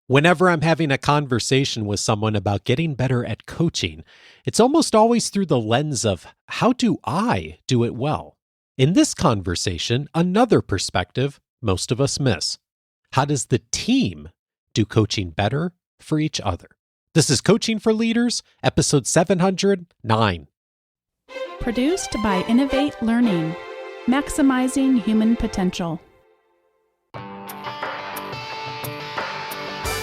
Whenever I'm having a conversation with someone about getting better at coaching, it's almost always through the lens of how do I do it well? In this conversation, another perspective most of us miss. How does the team do coaching better for each other? This is Coaching for Leaders, episode 709. Produced by Innovate Learning, maximizing human potential.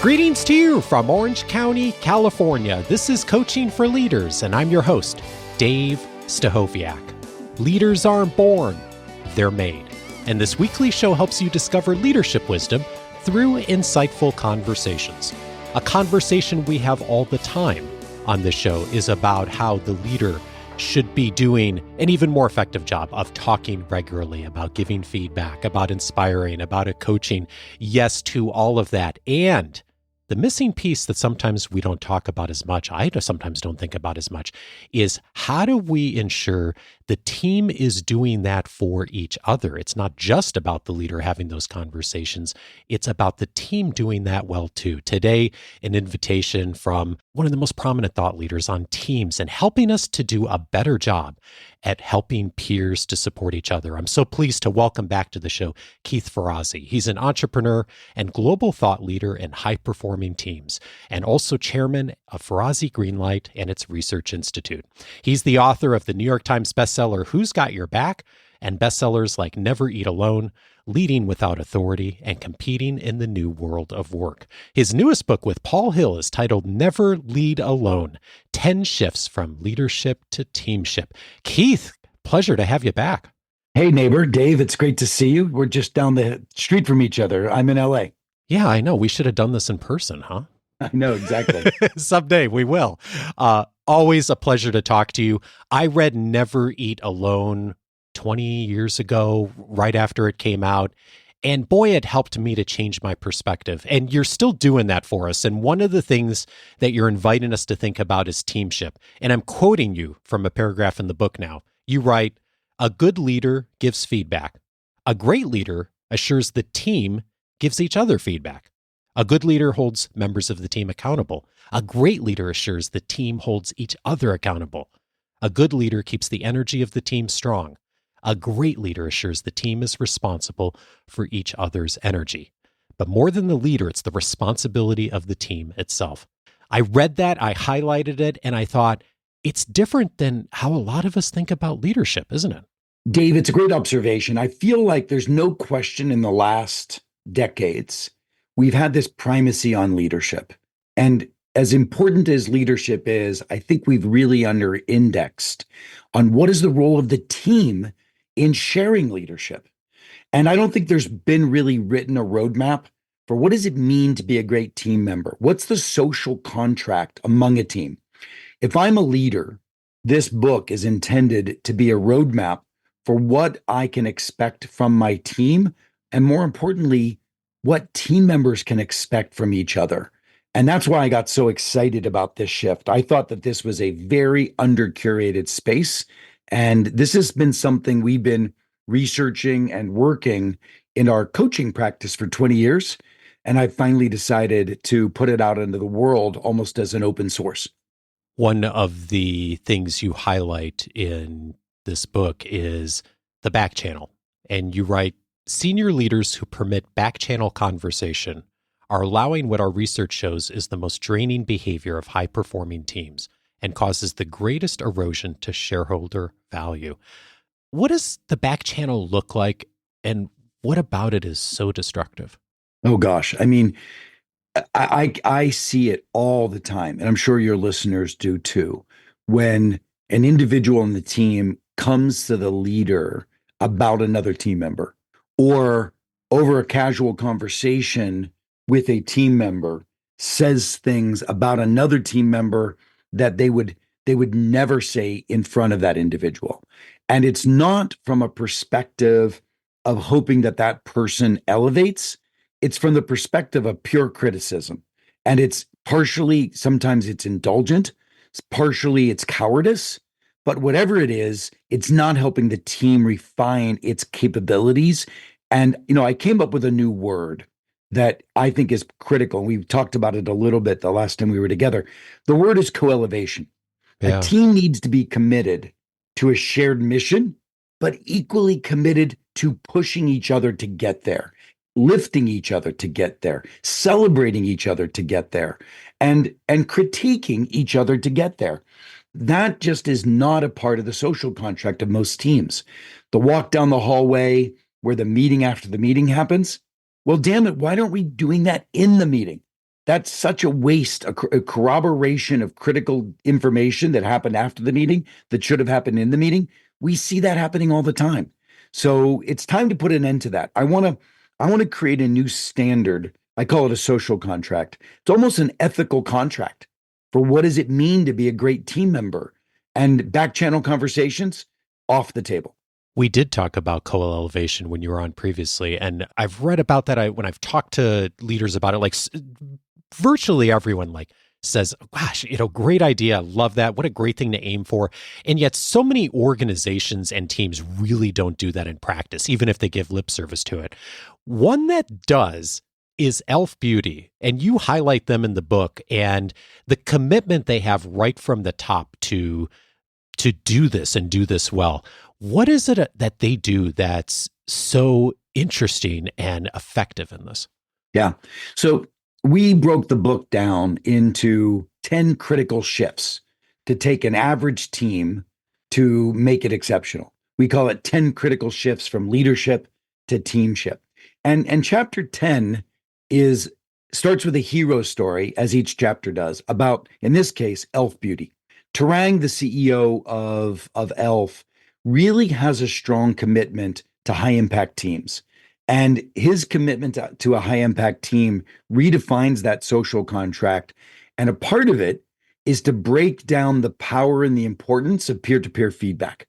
Greetings to you from Orange County, California. This is Coaching for Leaders, and I'm your host, Dave Stachowiak. Leaders aren't born, they're made. And this weekly show helps you discover leadership wisdom through insightful conversations. A conversation we have all the time on this show is about how the leader should be doing an even more effective job of talking regularly, about giving feedback, about inspiring, about coaching. Yes to all of that. And the missing piece that sometimes we don't talk about as much, I sometimes don't think about as much, is how do we ensure the team is doing that for each other? It's not just about the leader having those conversations. It's about the team doing that well too. Today, an invitation from one of the most prominent thought leaders on teams and helping us to do a better job at helping peers to support each other. I'm so pleased to welcome back to the show Keith Ferrazzi. He's an entrepreneur and global thought leader in high-performing teams, and also chairman of Ferrazzi Greenlight and its Research Institute. He's the author of the New York Times bestseller, Who's Got Your Back? And bestsellers like Never Eat Alone, Leading Without Authority, and Competing in the New World of Work. His newest book with Paul Hill is titled Never Lead Alone, 10 Shifts from Leadership to Teamship. Keith, pleasure to have you back. Hey, neighbor, Dave, it's great to see you. We're just down the street from each other. I'm in LA. Yeah, I know. We should have done this in person, huh? I know, exactly. Someday we will. Always a pleasure to talk to you. I read Never Eat Alone 20 years ago, right after it came out. And boy, it helped me to change my perspective. And you're still doing that for us. And one of the things that you're inviting us to think about is teamship. And I'm quoting you from a paragraph in the book now. You write, "A good leader gives feedback. A great leader assures the team gives each other feedback. A good leader holds members of the team accountable. A great leader assures the team holds each other accountable. A good leader keeps the energy of the team strong. A great leader assures the team is responsible for each other's energy. But more than the leader, it's the responsibility of the team itself." I read that, I highlighted it, and I thought, it's different than how a lot of us think about leadership, isn't it? Dave, it's a great observation. I feel like there's no question in the last decades, we've had this primacy on leadership. And as important as leadership is, I think we've really under-indexed on what is the role of the team in sharing leadership. And I don't think there's been really written a roadmap for what does it mean to be a great team member? What's the social contract among a team? If I'm a leader, this book is intended to be a roadmap for what I can expect from my team, and more importantly, what team members can expect from each other. And that's why I got so excited about this shift. I thought that this was a very under-curated space. And this has been something we've been researching and working in our coaching practice for 20 years. And I finally decided to put it out into the world almost as an open source. One of the things you highlight in this book is the back channel. And you write, "Senior leaders who permit back channel conversation are allowing what our research shows is the most draining behavior of high-performing teams and causes the greatest erosion to shareholder value." What does the back channel look like, and what about it is so destructive? Oh gosh, I mean, I see it all the time, and I'm sure your listeners do too. When an individual in the team comes to the leader about another team member, or over a casual conversation with a team member says things about another team member that they would never say in front of that individual. And it's not from a perspective of hoping that that person elevates. It's from the perspective of pure criticism. And it's partially, sometimes it's indulgent, partially it's cowardice, but whatever it is, it's not helping the team refine its capabilities. And, I came up with a new word that I think is critical. We've talked about it a little bit the last time we were together. The word is co-elevation. A Yeah. team needs to be committed to a shared mission, but equally committed to pushing each other to get there, lifting each other to get there, celebrating each other to get there, and critiquing each other to get there. That just is not a part of the social contract of most teams. The walk down the hallway where the meeting after the meeting happens. Well, damn it, why aren't we doing that in the meeting? That's such a waste, a corroboration of critical information that happened after the meeting that should have happened in the meeting. We see that happening all the time. So it's time to put an end to that. I want to create a new standard. I call it a social contract. It's almost an ethical contract for what does it mean to be a great team member. And back channel conversations off the table. We did talk about co-elevation when you were on previously, and I've read about that. When I've talked to leaders about it, like virtually everyone like says, "Gosh, great idea, love that. What a great thing to aim for." And yet, so many organizations and teams really don't do that in practice, even if they give lip service to it. One that does is e.l.f. Beauty, and you highlight them in the book and the commitment they have right from the top to do this and do this well. What is it that they do that's so interesting and effective in this? Yeah. So we broke the book down into 10 critical shifts to take an average team to make it exceptional. We call it 10 critical shifts from leadership to teamship. And chapter 10 is starts with a hero story, as each chapter does, about, in this case, e.l.f. Beauty. Tarang, the CEO of e.l.f., really has a strong commitment to high impact teams. And his commitment to a high impact team redefines that social contract. And a part of it is to break down the power and the importance of peer to peer feedback.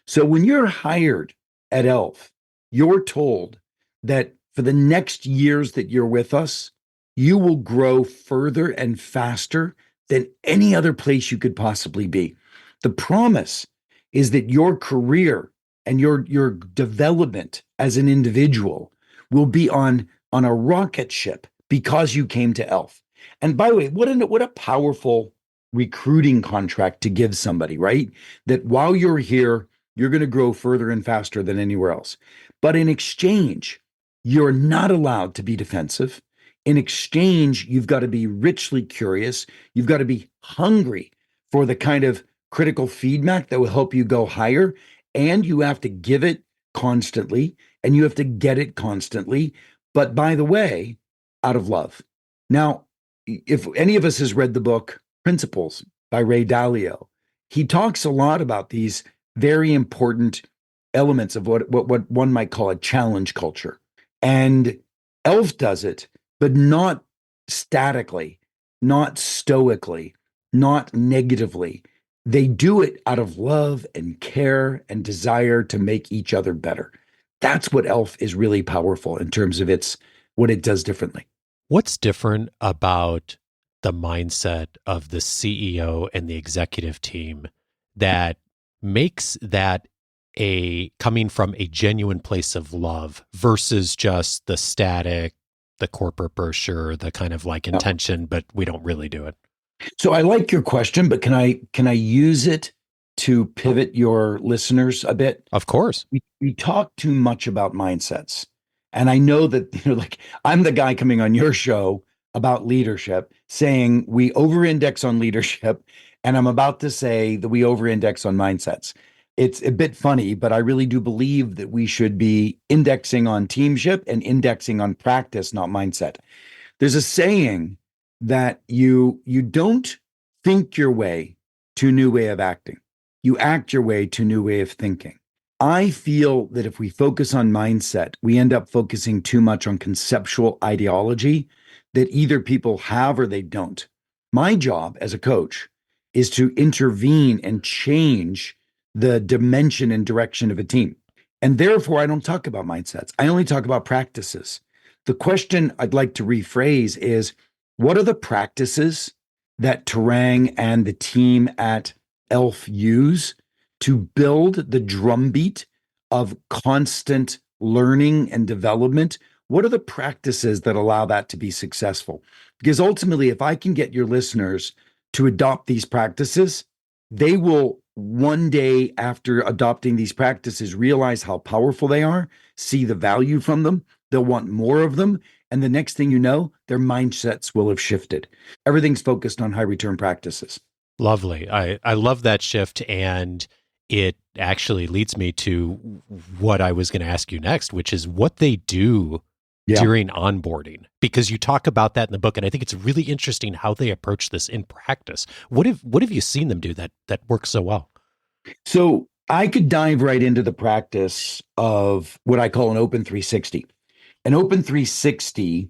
So when you're hired at e.l.f., you're told that for the next years that you're with us, you will grow further and faster than any other place you could possibly be. The promise is that your career and your development as an individual will be on a rocket ship because you came to e.l.f. And by the way, what a powerful recruiting contract to give somebody, right? That while you're here, you're going to grow further and faster than anywhere else. But in exchange, you're not allowed to be defensive. In exchange, you've got to be richly curious. You've got to be hungry for the kind of critical feedback that will help you go higher. And you have to give it constantly and you have to get it constantly. But by the way, out of love. Now, if any of us has read the book Principles by Ray Dalio, he talks a lot about these very important elements of what one might call a challenge culture. And e.l.f. does it, but not statically, not stoically, not negatively. They do it out of love and care and desire to make each other better. That's what e.l.f. is really powerful in terms of what it does differently. What's different about the mindset of the CEO and the executive team that makes that coming from a genuine place of love versus just the static, the corporate brochure, the kind of like intention, but we don't really do it? So I like your question, but can I use it to pivot your listeners a bit? Of course. We talk too much about mindsets. And I know that, like I'm the guy coming on your show about leadership saying we over-index on leadership. And I'm about to say that we over-index on mindsets. It's a bit funny, but I really do believe that we should be indexing on teamship and indexing on practice, not mindset. There's a saying that you don't think your way to a new way of acting. You act your way to a new way of thinking. I feel that if we focus on mindset, we end up focusing too much on conceptual ideology that either people have or they don't. My job as a coach is to intervene and change the dimension and direction of a team. And therefore, I don't talk about mindsets. I only talk about practices. The question I'd like to rephrase is, what are the practices that Tarang and the team at e.l.f. use to build the drumbeat of constant learning and development what are the practices that allow that to be successful? Because ultimately, if I can get your listeners to adopt these practices, they will one day after adopting these practices realize how powerful they are, see the value from them. They'll want more of them. And the next thing you know, their mindsets will have shifted. Everything's focused on high return practices. Lovely. I love that shift. And it actually leads me to what I was going to ask you next, which is what they do during onboarding, because you talk about that in the book. And I think it's really interesting how they approach this in practice. What have you seen them do that works so well? So I could dive right into the practice of what I call an open 360. An open 360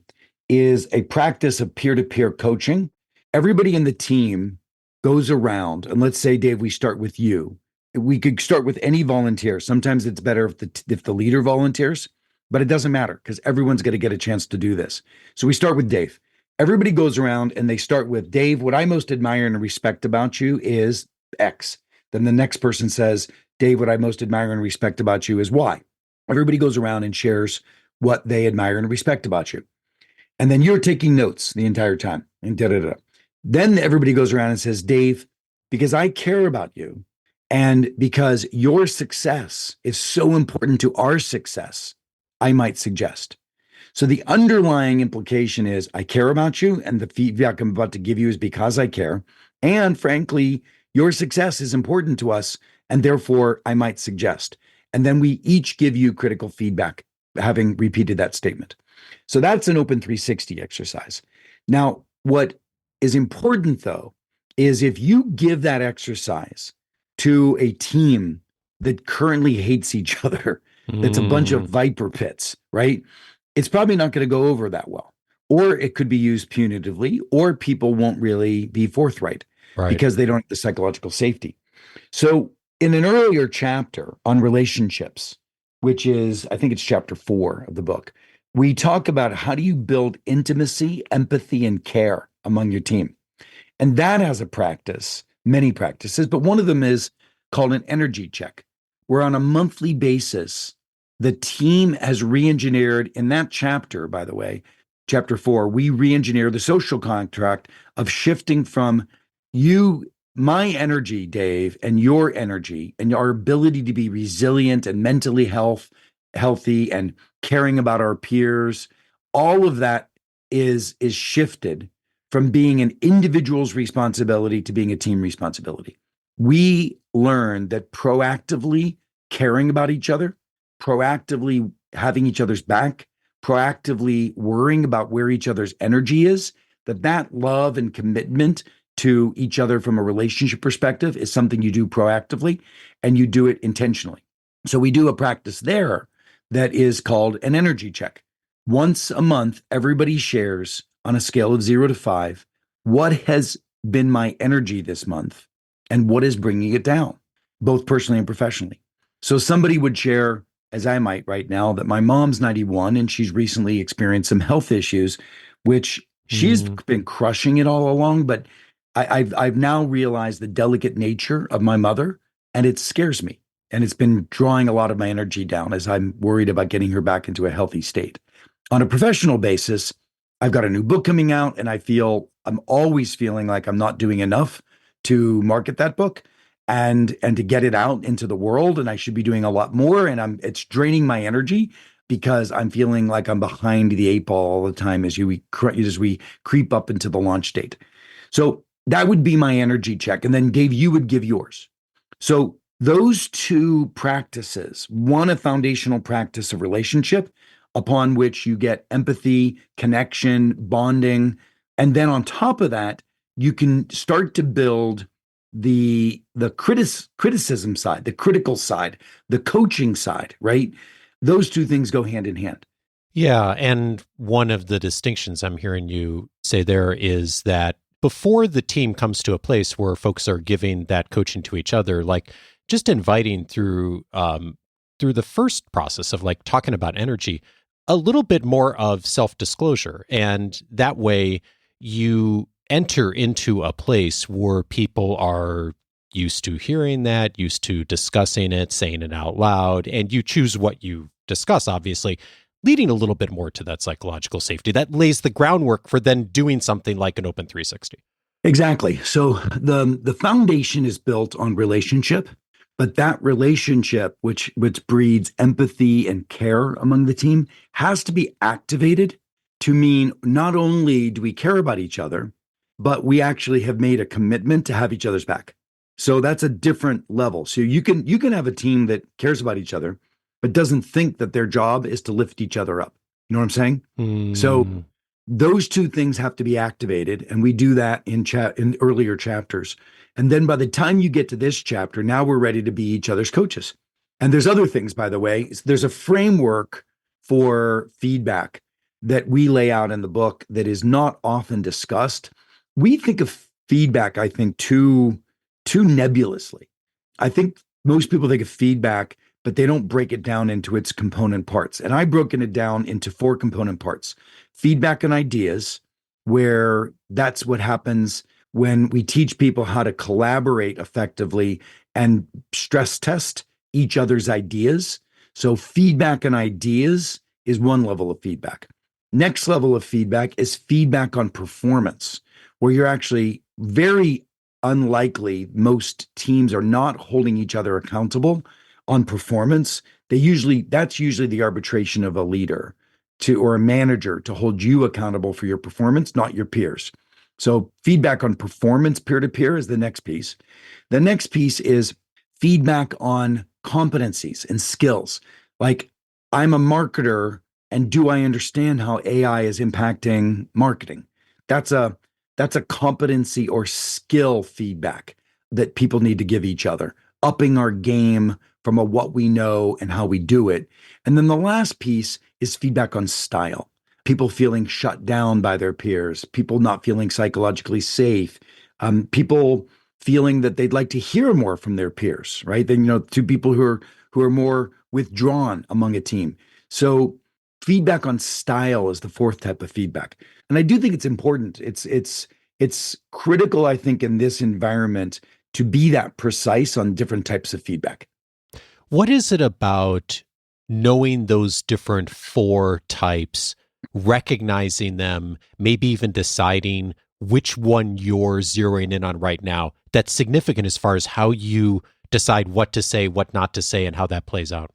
is a practice of peer-to-peer coaching. Everybody in the team goes around, and let's say, Dave, we start with you. We could start with any volunteer. Sometimes it's better if the leader volunteers, but it doesn't matter because everyone's going to get a chance to do this. So we start with Dave. Everybody goes around and they start with, Dave, what I most admire and respect about you is X. Then the next person says, Dave, what I most admire and respect about you is Y. Everybody goes around and shares what they admire and respect about you. And then you're taking notes the entire time and da-da-da. Then everybody goes around and says, Dave, because I care about you and because your success is so important to our success, I might suggest. So the underlying implication is I care about you, and the feedback I'm about to give you is because I care. And frankly, your success is important to us, and therefore I might suggest. And then we each give you critical feedback, having repeated that statement. So that's an open 360 exercise. Now, what is important though, is if you give that exercise to a team that currently hates each other, that's a bunch of viper pits, right? It's probably not going to go over that well. Or it could be used punitively, or people won't really be forthright because they don't have the psychological safety. So in an earlier chapter on relationships, which is, I think it's chapter 4 of the book, we talk about how do you build intimacy, empathy, and care among your team. And that has a practice, many practices, but one of them is called an energy check, where on a monthly basis, the team has re-engineered in that chapter, by the way, chapter 4, we re-engineer the social contract of shifting from my energy, Dave, and your energy and our ability to be resilient and mentally healthy and caring about our peers. All of that is shifted from being an individual's responsibility to being a team responsibility. We learned that proactively caring about each other, proactively having each other's back, proactively worrying about where each other's energy is, that love and commitment to each other from a relationship perspective is something you do proactively and you do it intentionally. So we do a practice there that is called an energy check. Once a month, everybody shares on a scale of 0 to 5, what has been my energy this month and what is bringing it down, both personally and professionally. So somebody would share, as I might right now, that my mom's 91 and she's recently experienced some health issues, which she's been crushing it all along. But I've now realized the delicate nature of my mother, and it scares me. And it's been drawing a lot of my energy down as I'm worried about getting her back into a healthy state. On a professional basis, I've got a new book coming out, and I'm always feeling like I'm not doing enough to market that book and to get it out into the world. And I should be doing a lot more. And it's draining my energy because I'm feeling like I'm behind the 8 ball all the time as we creep up into the launch date. So that would be my energy check. And then you would give yours. So those two practices, one, a foundational practice of relationship upon which you get empathy, connection, bonding. And then on top of that, you can start to build the criticism side, the critical side, the coaching side, right? Those two things go hand in hand. Yeah. And one of the distinctions I'm hearing you say there is that before the team comes to a place where folks are giving that coaching to each other, like just inviting through the first process of like talking about energy, a little bit more of self-disclosure. And that way you enter into a place where people are used to hearing that, used to discussing it, saying it out loud, and you choose what you discuss, obviously. leading a little bit more to that psychological safety that lays the groundwork for then doing something like an Open 360. Exactly. So the foundation is built on relationship, but that relationship, which breeds empathy and care among the team, has to be activated to mean not only do we care about each other, but we actually have made a commitment to have each other's back. So that's a different level. So you can have a team that cares about each other, but doesn't think that their job is to lift each other up. You know what I'm saying? So those two things have to be activated, and we do that in earlier chapters. And then by the time you get to this chapter, now we're ready to be each other's coaches. And there's other things, by the way. There's a framework for feedback that we lay out in the book that is not often discussed. We think of feedback, I think, too nebulously. I think most people think of feedback, but they don't break it down into its component parts. And I've broken it down into 4 component parts. Feedback and ideas, where that's what happens when we teach people how to collaborate effectively and stress test each other's ideas. So feedback and ideas is one level of feedback. Next level of feedback is feedback on performance, where you're actually very unlikely, most teams are not holding each other accountable on performance. That's usually the arbitration of a leader or a manager to hold you accountable for your performance, not your peers. So feedback on performance peer-to-peer is the next piece. The next piece is feedback on competencies and skills. Like, I'm a marketer, and do I understand how AI is impacting marketing? That's a competency or skill feedback that people need to give each other, upping our game from what we know and how we do it. And then the last piece is feedback on style. People feeling shut down by their peers, people not feeling psychologically safe, people feeling that they'd like to hear more from their peers, right? Then, to people who are more withdrawn among a team. So feedback on style is the 4th type of feedback. And I do think it's important. It's critical, I think, in this environment to be that precise on different types of feedback. What is it about knowing those different 4 types, recognizing them, maybe even deciding which one you're zeroing in on right now, that's significant as far as how you decide what to say, what not to say, and how that plays out?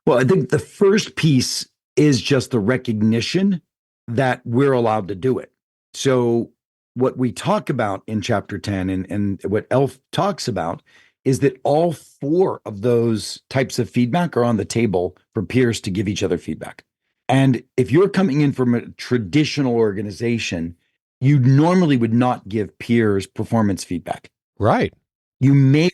Well, I think the first piece is just the recognition that we're allowed to do it. So what we talk about in chapter 10 and what e.l.f. talks about is that all 4 of those types of feedback are on the table for peers to give each other feedback. And if you're coming in from a traditional organization, you normally would not give peers performance feedback. Right. You may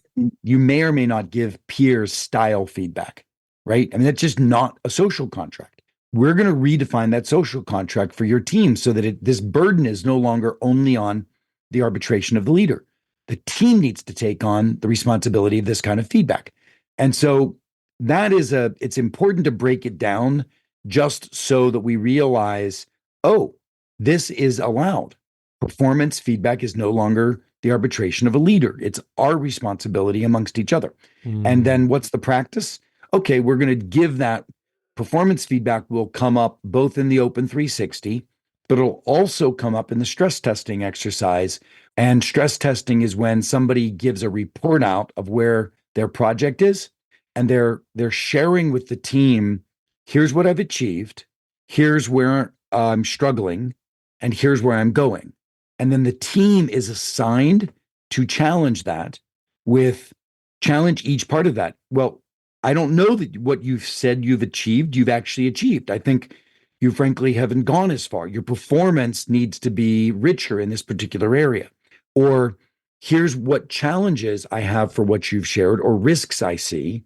or may not give peers style feedback, right? I mean, that's just not a social contract. We're going to redefine that social contract for your team so that this burden is no longer only on the arbitration of the leader. The team needs to take on the responsibility of this kind of feedback. And so it's important to break it down just so that we realize, oh, this is allowed. Performance feedback is no longer the arbitration of a leader. It's our responsibility amongst each other. And then what's the practice? Okay, we're going to give that. Performance feedback will come up both in the Open 360, but it'll also come up in the stress testing exercise. And stress testing is when somebody gives a report out of where their project is, and they're sharing with the team, here's what I've achieved, here's where I'm struggling, and here's where I'm going. And then the team is assigned to challenge each part of that. Well, I don't know that what you've said you've achieved, you've actually achieved. I think you frankly haven't gone as far. Your performance needs to be richer in this particular area. Or here's what challenges I have for what you've shared or risks I see.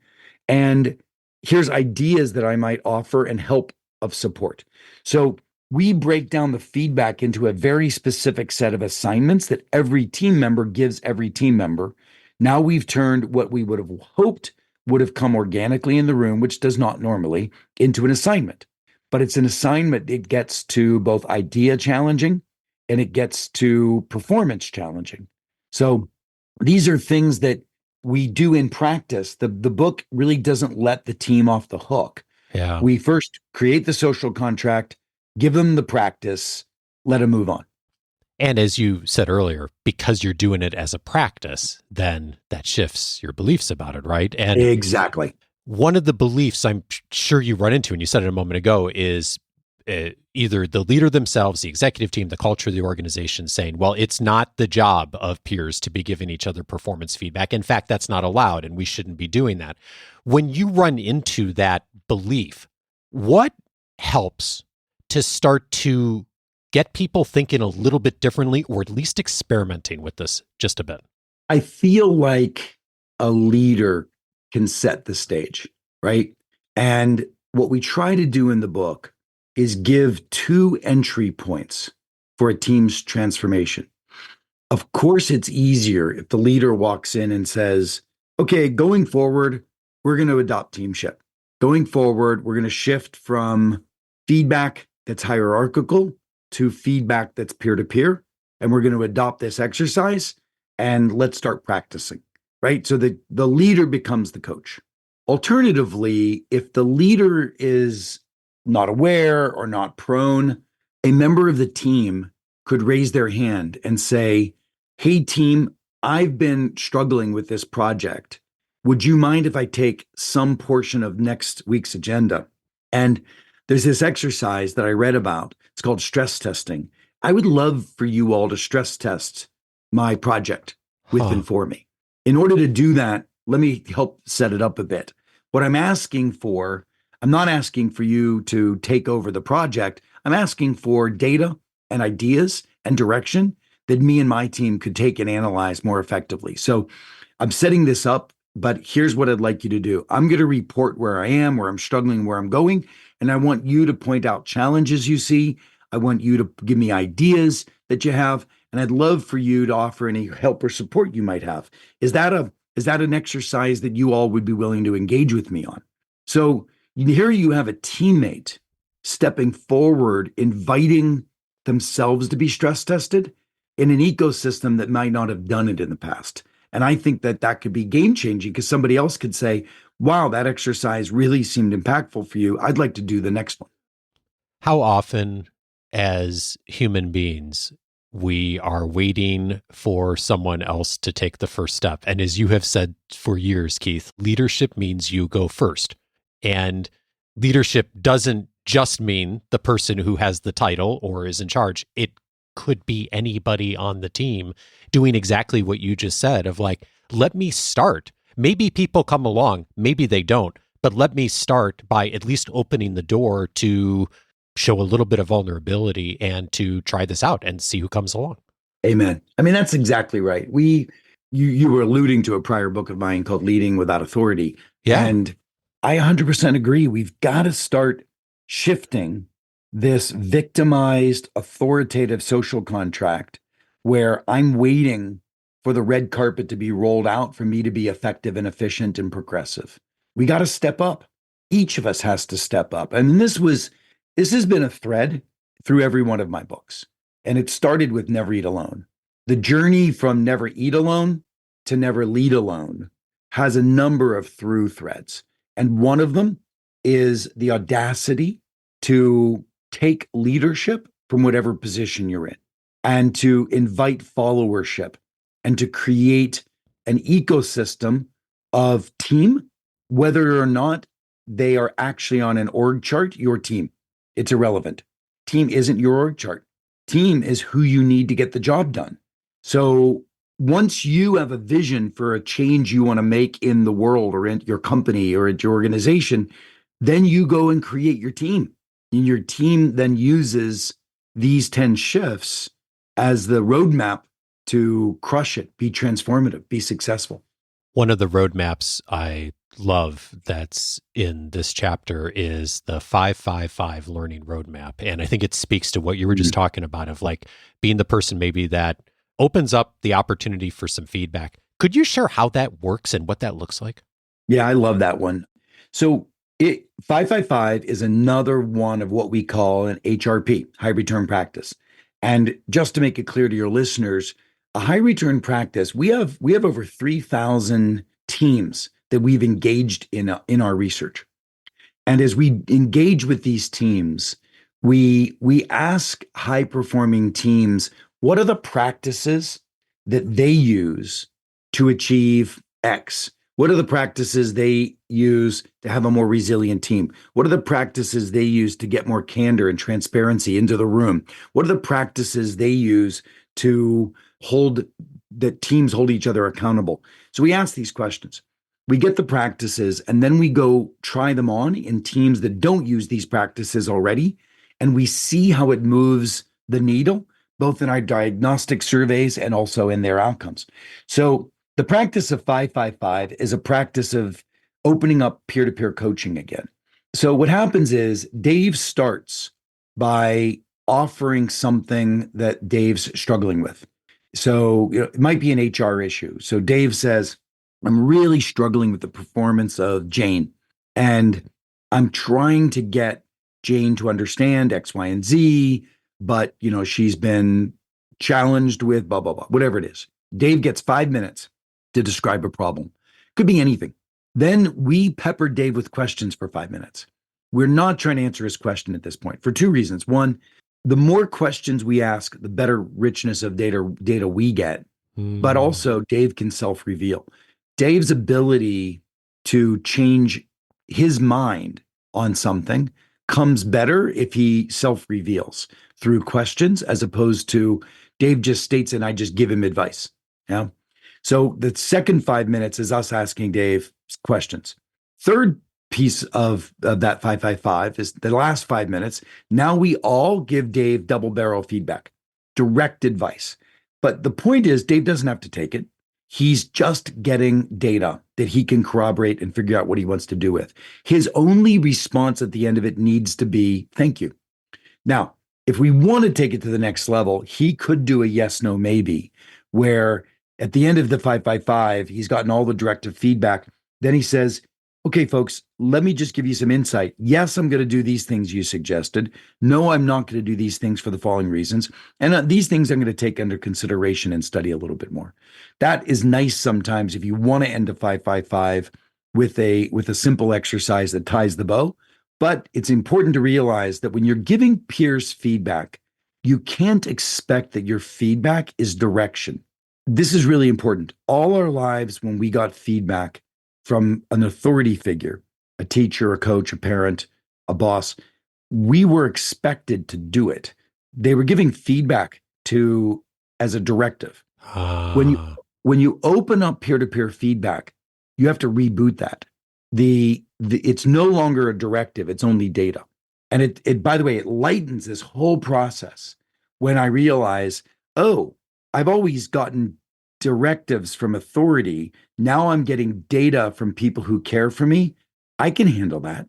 And here's ideas that I might offer and help of support. So we break down the feedback into a very specific set of assignments that every team member gives every team member. Now we've turned what we would have hoped would have come organically in the room, which does not normally, into an assignment. But it's an assignment that gets to both idea challenging and it gets to performance challenging. So these are things that we do in practice. The book really doesn't let the team off the hook. Yeah. We first create the social contract, give them the practice, let them move on. And as you said earlier, because you're doing it as a practice, then that shifts your beliefs about it, right? And Exactly. one of the beliefs I'm sure you run into, and you said it a moment ago, is either the leader themselves, the executive team, the culture of the organization saying, well, it's not the job of peers to be giving each other performance feedback. In fact, that's not allowed, and we shouldn't be doing that. When you run into that belief, what helps to start to get people thinking a little bit differently, or at least experimenting with this just a bit? I feel like a leader can set the stage, right? And what we try to do in the book is give two entry points for a team's transformation. Of course, it's easier if the leader walks in and says, okay, going forward, we're going to adopt teamship. Going forward, we're going to shift from feedback that's hierarchical to feedback that's peer to peer. And we're going to adopt this exercise and let's start practicing, right? So the leader becomes the coach. Alternatively, if the leader is not aware or not prone, a member of the team could raise their hand and say, hey, team, I've been struggling with this project. Would you mind if I take some portion of next week's agenda? And there's this exercise that I read about. It's called stress testing. I would love for you all to stress test my project with and for me. In order to do that, let me help set it up a bit. What I'm asking for, I'm not asking for you to take over the project. I'm asking for data and ideas and direction that me and my team could take and analyze more effectively. So I'm setting this up, but here's what I'd like you to do. I'm going to report where I am, where I'm struggling, where I'm going. And I want you to point out challenges you see. I want you to give me ideas that you have. And I'd love for you to offer any help or support you might have. Is that an exercise that you all would be willing to engage with me on? So here you have a teammate stepping forward, inviting themselves to be stress tested in an ecosystem that might not have done it in the past. And I think that that could be game changing because somebody else could say, wow, that exercise really seemed impactful for you. I'd like to do the next one. How often, as human beings, we are waiting for someone else to take the first step? And as you have said for years, Keith, leadership means you go first. And leadership doesn't just mean the person who has the title or is in charge. It could be anybody on the team doing exactly what you just said of like, let me start. Maybe people come along, maybe they don't, but let me start by at least opening the door to show a little bit of vulnerability and to try this out and see who comes along. Amen. I mean, that's exactly right. You were alluding to a prior book of mine called Leading Without Authority. Yeah. And I 100% agree. We've got to start shifting this victimized, authoritative social contract where I'm waiting for the red carpet to be rolled out for me to be effective and efficient and progressive. We got to step up. Each of us has to step up. And this has been a thread through every one of my books. And it started with Never Eat Alone. The journey from never eat alone to never lead alone has a number of through threads. And one of them is the audacity to take leadership from whatever position you're in and to invite followership and to create an ecosystem of team, whether or not they are actually on an org chart, your team. It's irrelevant. Team isn't your org chart. Team is who you need to get the job done. So once you have a vision for a change you want to make in the world or in your company or at your organization, then you go and create your team. And your team then uses these 10 shifts as the roadmap to crush it, be transformative, be successful. One of the roadmaps I love that's in this chapter is the 5-5-5 learning roadmap. And I think it speaks to what you were just talking about of like being the person maybe that opens up the opportunity for some feedback. Could you share how that works and what that looks like? Yeah, I love that one. So 5-5-5 is another one of what we call an HRP, high return practice. And just to make it clear to your listeners, a high return practice, we have over 3,000 teams that we've engaged in our research. And as we engage with these teams, we ask high performing teams, what are the practices that they use to achieve X? What are the practices they use to have a more resilient team? What are the practices they use to get more candor and transparency into the room? What are the practices they use to hold that teams hold each other accountable? So we ask these questions. We get the practices, and then we go try them on in teams that don't use these practices already. And we see how it moves the needle, both in our diagnostic surveys and also in their outcomes. So the practice of 555 is a practice of opening up peer-to-peer coaching again. So what happens is Dave starts by offering something that Dave's struggling with. So it might be an HR issue. So Dave says, I'm really struggling with the performance of Jane, and I'm trying to get Jane to understand X, Y, and Z, but she's been challenged with blah, blah, blah, whatever it is. Dave gets 5 minutes to describe a problem. Could be anything. Then we pepper Dave with questions for 5 minutes. We're not trying to answer his question at this point for two reasons. One, the more questions we ask, the better richness of data we get, but also Dave can self-reveal. Dave's ability to change his mind on something comes better if he self-reveals through questions, as opposed to Dave just states and I just give him advice. Yeah. So the second 5 minutes is us asking Dave questions. Third piece of that 555 is the last 5 minutes. Now we all give Dave double barrel feedback, direct advice. But the point is, Dave doesn't have to take it. He's just getting data that he can corroborate and figure out what he wants to do with. His only response at the end of it needs to be, thank you. Now, if we want to take it to the next level, he could do a yes, no, maybe, where at the end of the 555, he's gotten all the directive feedback. Then he says, okay, folks, let me just give you some insight. Yes, I'm going to do these things you suggested. No, I'm not going to do these things for the following reasons. And these things I'm going to take under consideration and study a little bit more. That is nice sometimes if you want to end a 555 with a simple exercise that ties the bow. But it's important to realize that when you're giving peers feedback, you can't expect that your feedback is direction. This is really important. All our lives, when we got feedback from an authority figure, a teacher, a coach, a parent, a boss, we were expected to do it. They were giving feedback as a directive. When you open up peer-to-peer feedback, you have to reboot that. It's no longer a directive, it's only data. And it by the way, it lightens this whole process when I realize, oh, I've always gotten directives from authority. Now I'm getting data from people who care for me. I can handle that.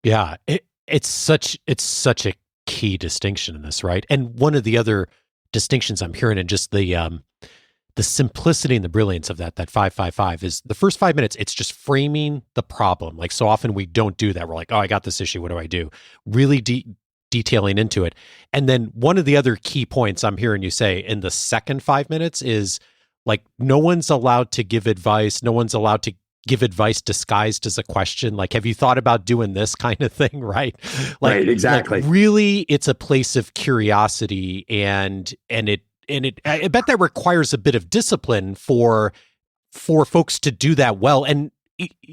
Yeah, it's such a key distinction in this, right? And one of the other distinctions I'm hearing, and just the simplicity and the brilliance of that 555 is the first 5 minutes, it's just framing the problem. Like so often we don't do that. We're like, oh, I got this issue. What do I do? Really detailing into it. And then one of the other key points I'm hearing you say in the second 5 minutes is like, no one's allowed to give advice. No one's allowed to give advice disguised as a question. Like, have you thought about doing this kind of thing? Right. Like, right, exactly. Like really, it's a place of curiosity and I bet that requires a bit of discipline for folks to do that well. And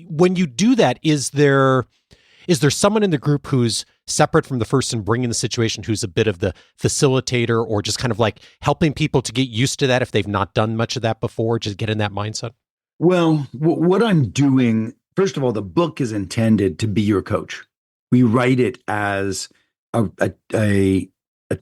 when you do that, is there someone in the group who's separate from the person bringing the situation, who's a bit of the facilitator or just kind of like helping people to get used to that if they've not done much of that before, just get in that mindset? Well, what I'm doing, first of all, the book is intended to be your coach. We write it as a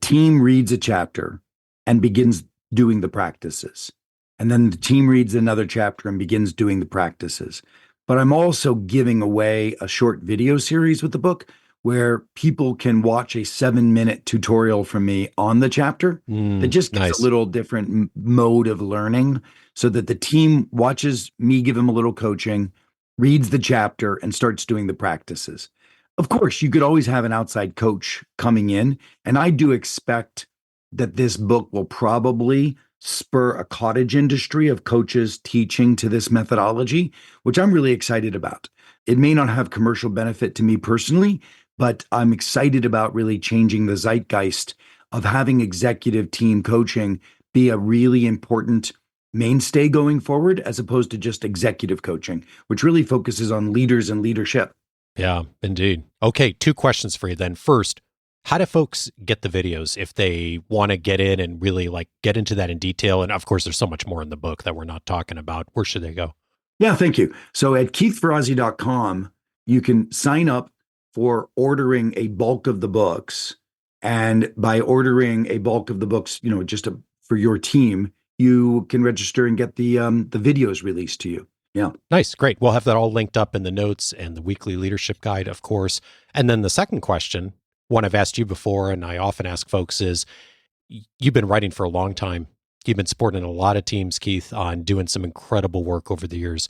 team reads a chapter and begins doing the practices. And then the team reads another chapter and begins doing the practices. But I'm also giving away a short video series with the book where people can watch a 7-minute tutorial from me on the chapter that just gives nice. A little different mode of learning so that the team watches me give them a little coaching, reads the chapter, and starts doing the practices. Of course, you could always have an outside coach coming in, and I do expect that this book will probably spur a cottage industry of coaches teaching to this methodology, which I'm really excited about. It may not have commercial benefit to me personally, but I'm excited about really changing the zeitgeist of having executive team coaching be a really important mainstay going forward, as opposed to just executive coaching, which really focuses on leaders and leadership. Yeah, indeed. Okay, two questions for you then. First, how do folks get the videos if they want to get in and really like get into that in detail? And of course, there's so much more in the book that we're not talking about. Where should they go? Yeah, thank you. So at keithferrazzi.com, you can sign up for ordering a bulk of the books. And by ordering a bulk of the books, for your team, you can register and get the videos released to you. Yeah. Nice. Great. We'll have that all linked up in the notes and the weekly leadership guide, of course. And then the second question, one I've asked you before, and I often ask folks is, you've been writing for a long time. You've been supporting a lot of teams, Keith, on doing some incredible work over the years.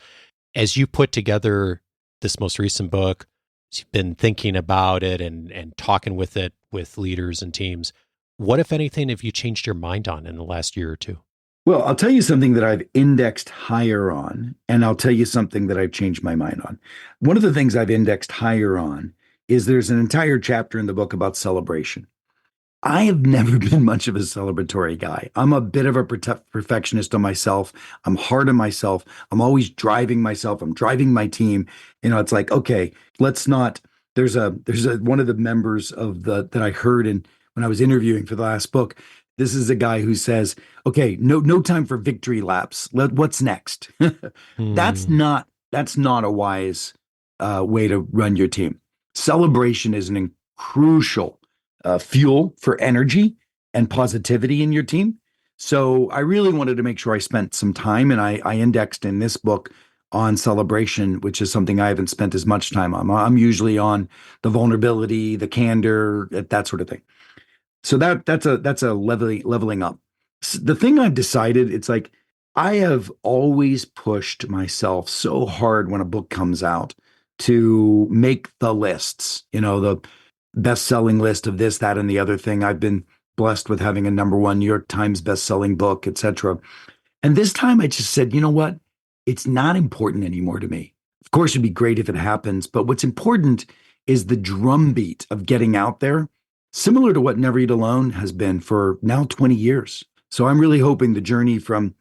As you put together this most recent book, you've been thinking about it and talking with leaders and teams. What, if anything, have you changed your mind on in the last year or two? Well, I'll tell you something that I've indexed higher on, and I'll tell you something that I've changed my mind on. One of the things I've indexed higher on is there's an entire chapter in the book about celebration. I have never been much of a celebratory guy. I'm a bit of a perfectionist on myself. I'm hard on myself. I'm always driving myself. I'm driving my team. It's like, okay, let's not. There's one of the members of that I heard when I was interviewing for the last book. This is a guy who says, okay, no time for victory laps. What's next? That's not a wise way to run your team. Celebration is an crucial fuel for energy and positivity in your team. So I really wanted to make sure I spent some time, and I indexed in this book on celebration, which is something I haven't spent as much time on. I'm usually on the vulnerability, the candor, that sort of thing. So that's a leveling up. The thing I've decided, it's like I have always pushed myself so hard when a book comes out to make the lists, the best-selling list of this, that, and the other thing. I've been blessed with having a #1 New York Times best-selling book, etc. And this time I just said, you know what? It's not important anymore to me. Of course, it'd be great if it happens, but what's important is the drumbeat of getting out there, similar to what Never Eat Alone has been for now 20 years. So I'm really hoping the journey from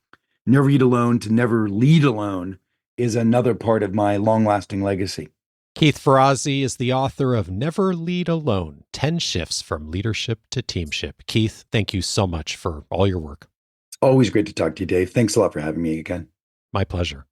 Never Eat Alone to Never Lead Alone is another part of my long-lasting legacy. Keith Ferrazzi is the author of Never Lead Alone, 10 Shifts from Leadership to Teamship. Keith, thank you so much for all your work. It's always great to talk to you, Dave. Thanks a lot for having me again. My pleasure.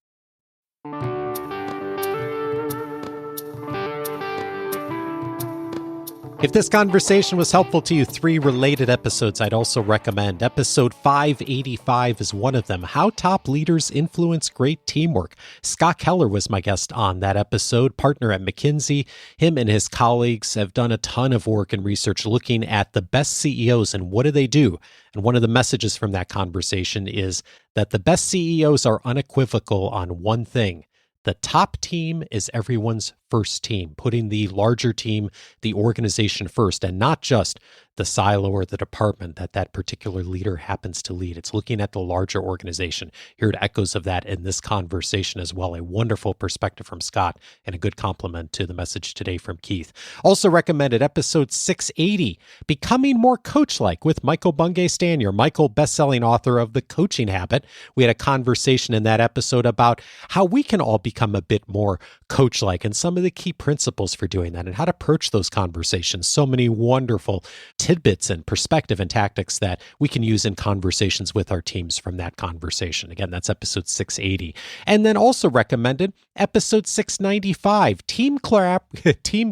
If this conversation was helpful to you, 3 related episodes I'd also recommend. Episode 585 is one of them, How Top Leaders Influence Great Teamwork. Scott Keller was my guest on that episode, partner at McKinsey. Him and his colleagues have done a ton of work and research looking at the best CEOs and what do they do. And one of the messages from that conversation is that the best CEOs are unequivocal on one thing. The top team is everyone's first team, putting the larger team, the organization first, and not just the silo or the department that particular leader happens to lead. It's looking at the larger organization. Heard echoes of that in this conversation as well. A wonderful perspective from Scott and a good compliment to the message today from Keith. Also recommended episode 680, Becoming More Coach-Like with Michael Bungay-Stanier. Michael, best-selling author of The Coaching Habit. We had a conversation in that episode about how we can all become a bit more coach-like and some of the key principles for doing that and how to approach those conversations. So many wonderful tidbits and perspective and tactics that we can use in conversations with our teams from that conversation. Again, that's episode 680. And then also recommended episode 695, Team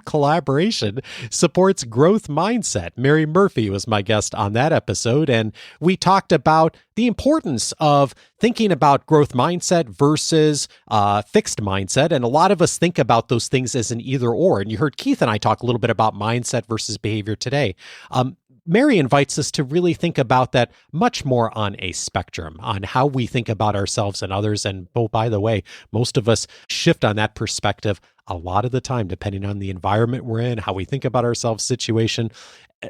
Collaboration Supports Growth Mindset. Mary Murphy was my guest on that episode, and we talked about the importance of thinking about growth mindset versus fixed mindset. And a lot of us think about those things as an either or. And you heard Keith and I talk a little bit about mindset versus behavior today. Mary invites us to really think about that much more on a spectrum, on how we think about ourselves and others. And oh, by the way, most of us shift on that perspective a lot of the time, depending on the environment we're in, how we think about ourselves, situation.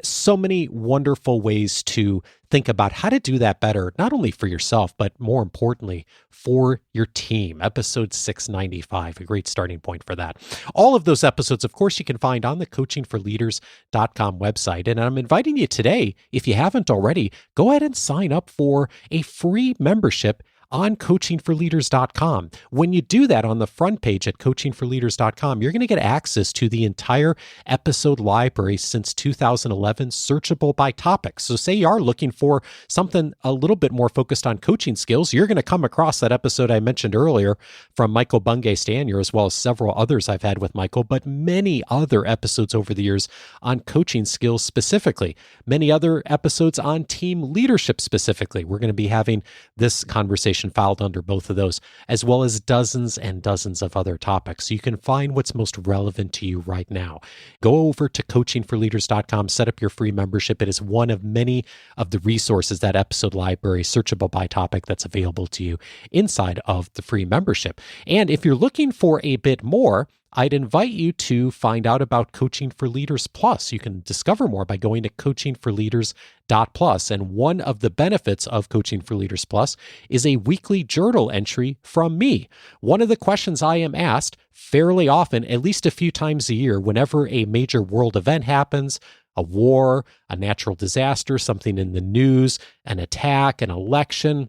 So many wonderful ways to think about how to do that better, not only for yourself, but more importantly, for your team. Episode 695, a great starting point for that. All of those episodes, of course, you can find on the coachingforleaders.com website. And I'm inviting you today, if you haven't already, go ahead and sign up for a free membership on coachingforleaders.com. When you do that on the front page at coachingforleaders.com, you're going to get access to the entire episode library since 2011, searchable by topic. So say you are looking for something a little bit more focused on coaching skills, you're going to come across that episode I mentioned earlier from Michael Bungay-Stanier, as well as several others I've had with Michael, but many other episodes over the years on coaching skills specifically, many other episodes on team leadership specifically. We're going to be having this conversation filed under both of those, as well as dozens and dozens of other topics. So you can find what's most relevant to you right now. Go over to coachingforleaders.com, set up your free membership. It is one of many of the resources, that episode library, searchable by topic, that's available to you inside of the free membership. And if you're looking for a bit more, I'd invite you to find out about Coaching for Leaders Plus. You can discover more by going to coachingforleaders.plus. And one of the benefits of Coaching for Leaders Plus is a weekly journal entry from me. One of the questions I am asked fairly often, at least a few times a year, whenever a major world event happens, a war, a natural disaster, something in the news, an attack, an election,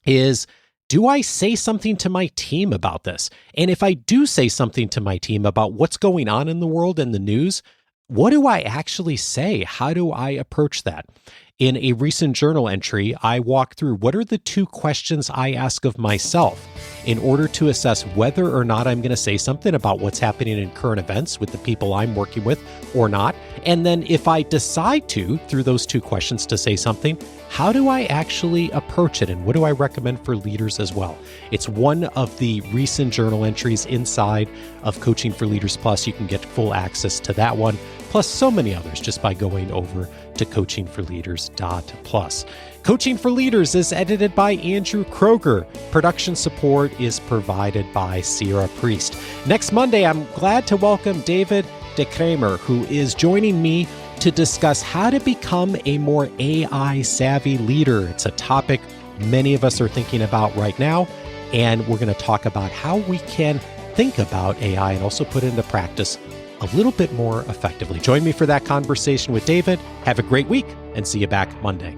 is, do I say something to my team about this? And if I do say something to my team about what's going on in the world and the news, what do I actually say? How do I approach that? In a recent journal entry, I walk through what are the 2 questions I ask of myself in order to assess whether or not I'm going to say something about what's happening in current events with the people I'm working with or not. And then if I decide to, through those 2 questions, to say something, how do I actually approach it? And what do I recommend for leaders as well? It's one of the recent journal entries inside of Coaching for Leaders Plus. You can get full access to that one, plus so many others, just by going over to coachingforleaders.plus. Coaching for Leaders is edited by Andrew Kroger. Production support is provided by Sierra Priest. Next Monday, I'm glad to welcome David DeKramer, who is joining me to discuss how to become a more AI-savvy leader. It's a topic many of us are thinking about right now, and we're going to talk about how we can think about AI and also put it into practice a little bit more effectively. Join me for that conversation with David. Have a great week, and see you back Monday.